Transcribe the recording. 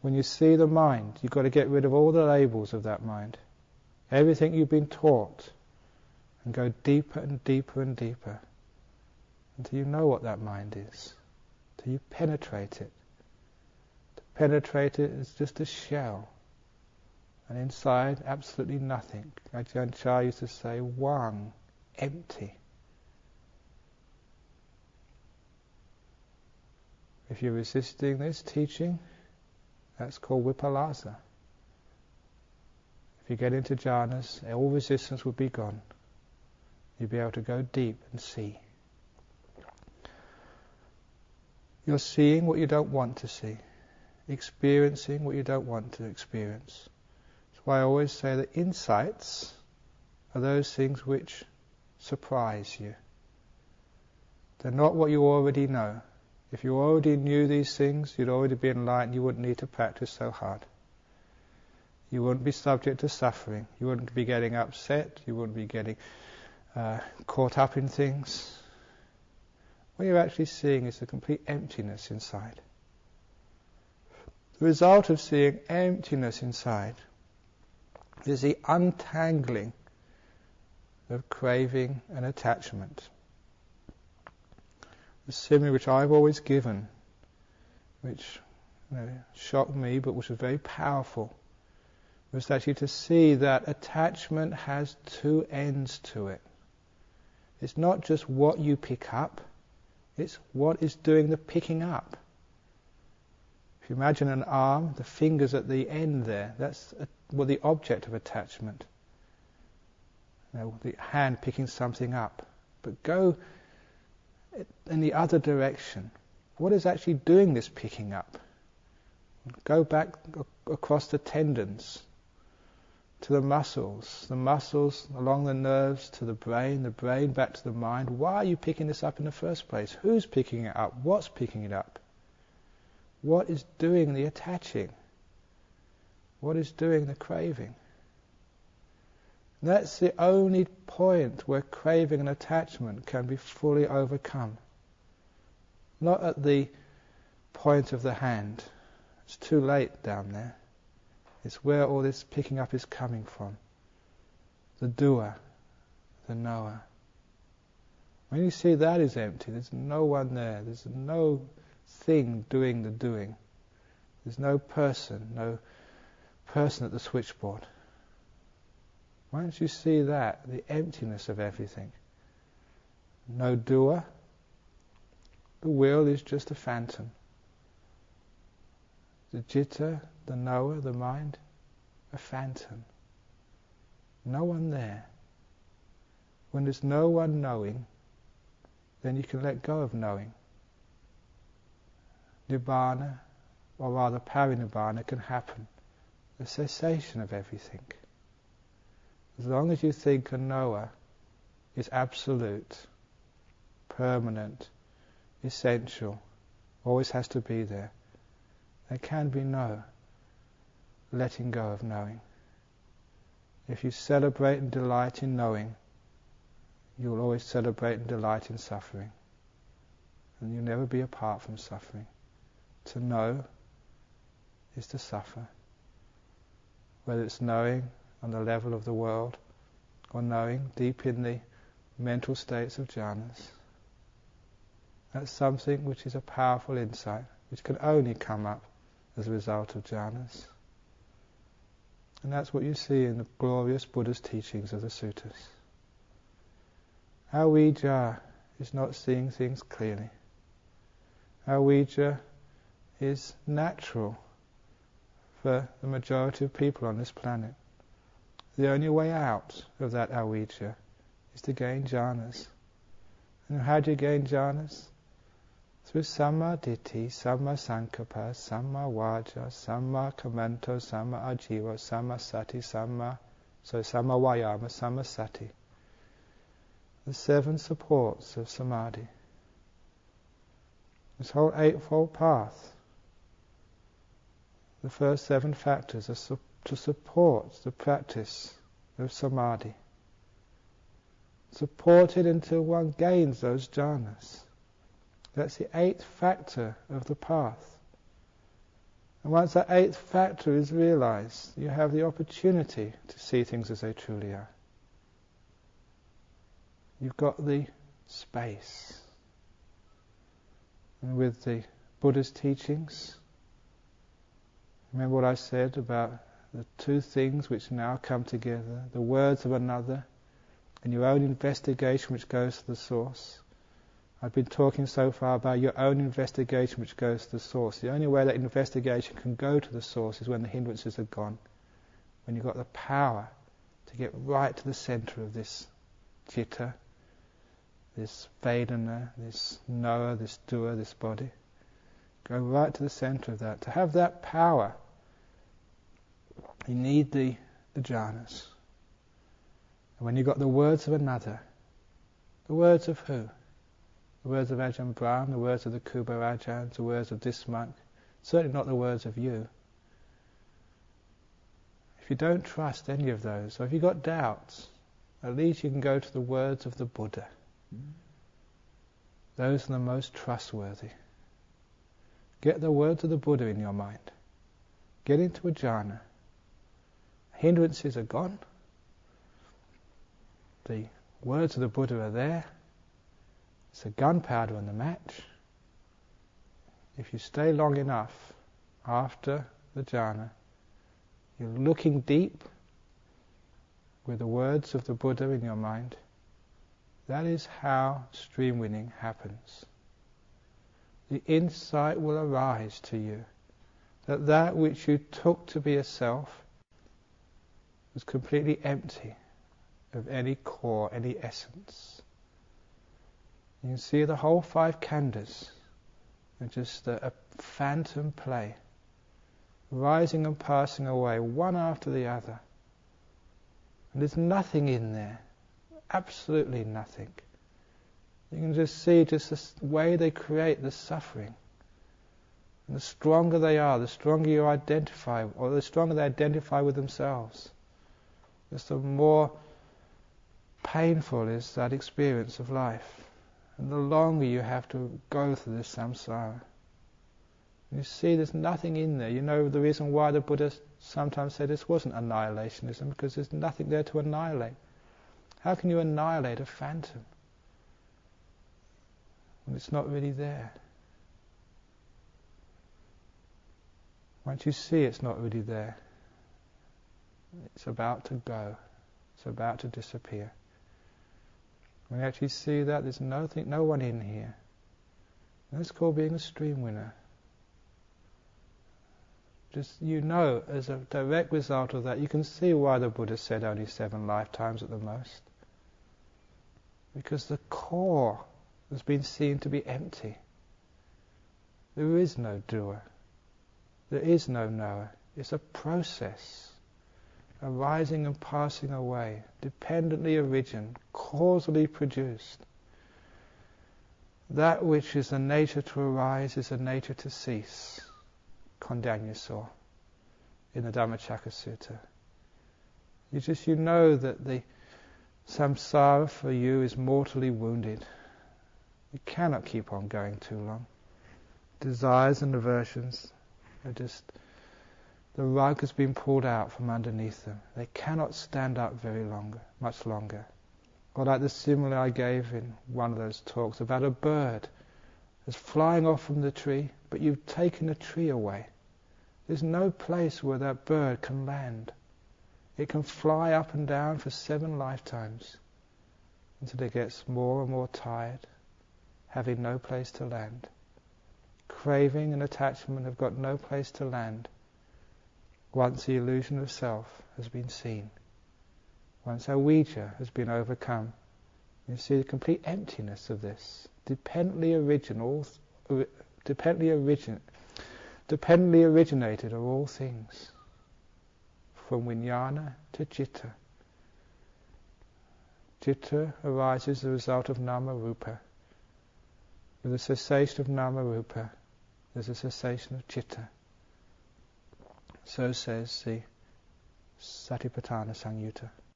When you see the mind, you've got to get rid of all the labels of that mind. Everything you've been taught, and go deeper and deeper and deeper until you know what that mind is, until you penetrate it. To penetrate it is just a shell, and inside absolutely nothing. Ajahn Chah used to say, Wang, empty. If you're resisting this teaching, that's called vipallasa. If you get into jhanas, all resistance will be gone. You'll be able to go deep and see. You're seeing what you don't want to see, experiencing what you don't want to experience. That's why I always say that insights are those things which surprise you. They're not what you already know. If you already knew these things, you'd already be enlightened, you wouldn't need to practice so hard. You wouldn't be subject to suffering. You wouldn't be getting upset. You wouldn't be getting caught up in things. What you're actually seeing is a complete emptiness inside. The result of seeing emptiness inside is the untangling of craving and attachment. The simile which I've always given, which shocked me but which was very powerful, was actually to see that attachment has two ends to it. It's not just what you pick up, it's what is doing the picking up. If you imagine an arm, the fingers at the end there, that's the object of attachment. The hand picking something up. But go in the other direction. What is actually doing this picking up? Go back across the tendons to the muscles along the nerves to the brain back to the mind. Why are you picking this up in the first place? Who's picking it up? What's picking it up? What is doing the attaching? What is doing the craving? That's the only point where craving and attachment can be fully overcome. Not at the point of the hand. It's too late down there. It's where all this picking up is coming from. The doer, the knower. When you see that is empty, there's no one there. There's no thing doing the doing. There's no person at the switchboard. Once you see that, the emptiness of everything, no doer, the will is just a phantom. The citta, the knower, the mind, a phantom. No one there. When there's no one knowing, then you can let go of knowing. Nibbana, or rather parinibbana, can happen. The cessation of everything. As long as you think a knower is absolute, permanent, essential, always has to be there, there can be no letting go of knowing. If you celebrate and delight in knowing, you'll always celebrate and delight in suffering. And you'll never be apart from suffering. To know is to suffer. Whether it's knowing on the level of the world, or knowing deep in the mental states of jhanas. That's something which is a powerful insight, which can only come up as a result of jhanas. And that's what you see in the glorious Buddha's teachings of the suttas. Avijja is not seeing things clearly. Avijja is natural for the majority of people on this planet. The only way out of that avijja is to gain jhanas. And how do you gain jhanas? Through samma ditthi, samma sankappa, samma vaja, samma kammanto, samma ajiva, samma sati, samma vayama, samma sati. The 7 supports of samadhi. This whole 8-fold path, the first 7 factors are to support the practice of samadhi. Support it until one gains those jhanas. That's the 8th factor of the path. And once that eighth factor is realized, you have the opportunity to see things as they truly are. You've got the space. And with the Buddha's teachings, remember what I said about the two things which now come together, the words of another and your own investigation which goes to the source. I've been talking so far about your own investigation which goes to the source. The only way that investigation can go to the source is when the hindrances are gone, when you've got the power to get right to the centre of this citta, this Vedana, this knower, this doer, this body. Go right to the centre of that. To have that power, you need the jhanas. And when you've got the words of another, the words of who? The words of Ajahn Brahm, the words of the Kuba Ajahns, the words of this monk, certainly not the words of you. If you don't trust any of those, or if you've got doubts, at least you can go to the words of the Buddha. Those are the most trustworthy. Get the words of the Buddha in your mind. Get into a jhana. Hindrances are gone. The words of the Buddha are there. It's a gunpowder on the match. If you stay long enough after the jhana, you're looking deep with the words of the Buddha in your mind. That is how stream winning happens. The insight will arise to you that that which you took to be a self was completely empty of any core, any essence. You can see the whole five khandhas are just a phantom play, rising and passing away, one after the other. And there's nothing in there, absolutely nothing. You can just see just the way they create the suffering. And the stronger they are, the stronger you identify, or the stronger they identify with themselves, just the more painful is that experience of life. And the longer you have to go through this samsara. You see there's nothing in there. You know the reason why the Buddha sometimes said this wasn't annihilationism, because there's nothing there to annihilate. How can you annihilate a phantom when it's not really there? Once you see it's not really there, it's about to go. It's about to disappear. When you actually see that, there's no one in here. And that's called being a stream winner. Just, you know, as a direct result of that, you can see why the Buddha said only 7 lifetimes at the most. Because the core has been seen to be empty. There is no doer. There is no knower. It's a process, arising and passing away, dependently origin, causally produced. That which is a nature to arise is a nature to cease. Kondanya saw in the Dhammacakka Sutta. You know that the samsara for you is mortally wounded. You cannot keep on going too long. Desires and aversions are just, the rug has been pulled out from underneath them. They cannot stand up much longer. Or like the simile I gave in one of those talks about a bird that's flying off from the tree, but you've taken the tree away. There's no place where that bird can land. It can fly up and down for 7 lifetimes until it gets more and more tired, having no place to land. Craving and attachment have got no place to land once the illusion of self has been seen. Once Avijja has been overcome, you see the complete emptiness of this. Dependently originated are all things, from vijnana to citta. Citta arises as a result of nama rupa. With the cessation of nama rupa, there's a cessation of citta. So says the Satipatthana Samyutta.